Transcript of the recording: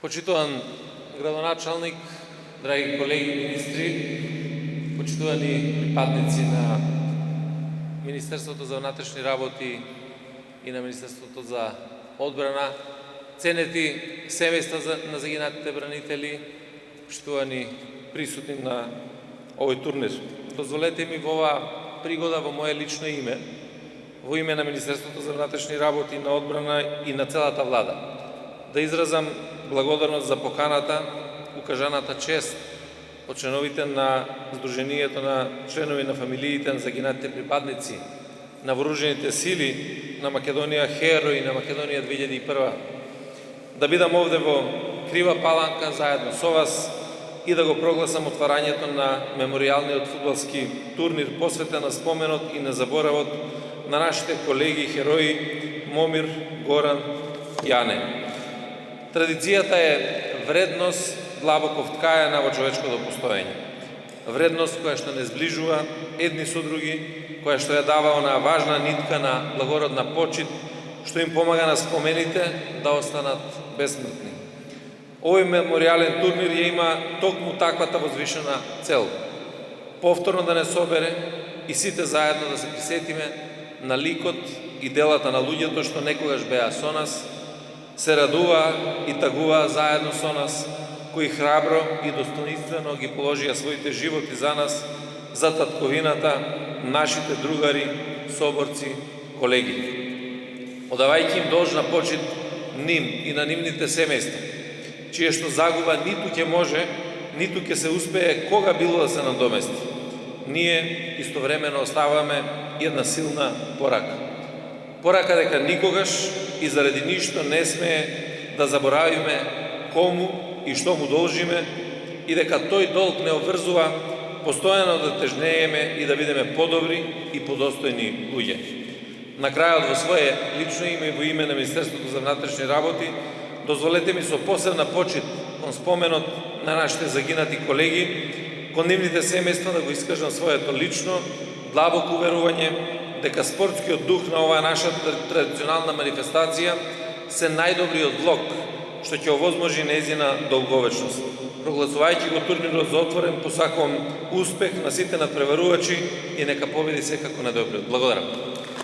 Почитуван градоначалник, драги колеги министри, почитувани припадници на Министерството за внатрешни работи и на Министерството за одбрана, ценети семејства на загинатите бранители, почитувани присутни на овој турнир. Дозволете ми во оваа пригода во моје лично име, во име на Министерството за внатрешни работи, на одбрана и на целата влада, да изразам благодарност за поканата, укажаната чест од членовите на Сдруженијето на членови на фамилиите на загинатите припадници на вооружените сили на Македонија, Херои на Македонија 2001, да бидам овде во Крива Паланка заедно со вас и да го прогласам отварањето на меморијалниот фудбалски турнир посветен на споменот и на заборавот на нашите колеги херои Момир, Горан и Ане. Традицијата е вредност длабоко вткаена во човечкото постоење. Вредност која што не зближува едни со други, која што ја дава онаа важна нитка на благородна почит, што им помага на спомените да останат безсмртни. Овој меморијален турнир ја има токму таквата возвишена цел. Повторно да не собере и сите заедно да се присетиме на ликот и делата на луѓето што некогаш беа со нас, се радува и тагува заедно со нас, кои храбро и достоинствено ги положија своите животи за нас, за татковината, нашите другари, соборци, колеги. Одавајќи им должна почит ним и на нивните семејства, чие што загуба ниту ќе може, ниту ќе се успее кога било да се надомести. Ние истовремено оставаме една силна порака. Порака дека никогаш и заради ништо не смее да заборавиме кому и што му должиме и дека тој долг не обврзува постојано да тежнееме и да бидеме подобри и подостојни луѓе. На крајот, во свое лично име и во име на Министерството за внатрешни работи, дозволете ми со посебна почит кон споменот на нашите загинати колеги, кон нивните семејства да го искажам своето лично, длабоко уверување дека спортскиот дух на оваа наша традиционална манифестација се најдобриот влог што ќе овозможи нејзина долговечност. Прогласувајќи го турнирот за отворен, посакувам успех на сите надпреварувачи и нека победи секако најдобриот. Благодарам.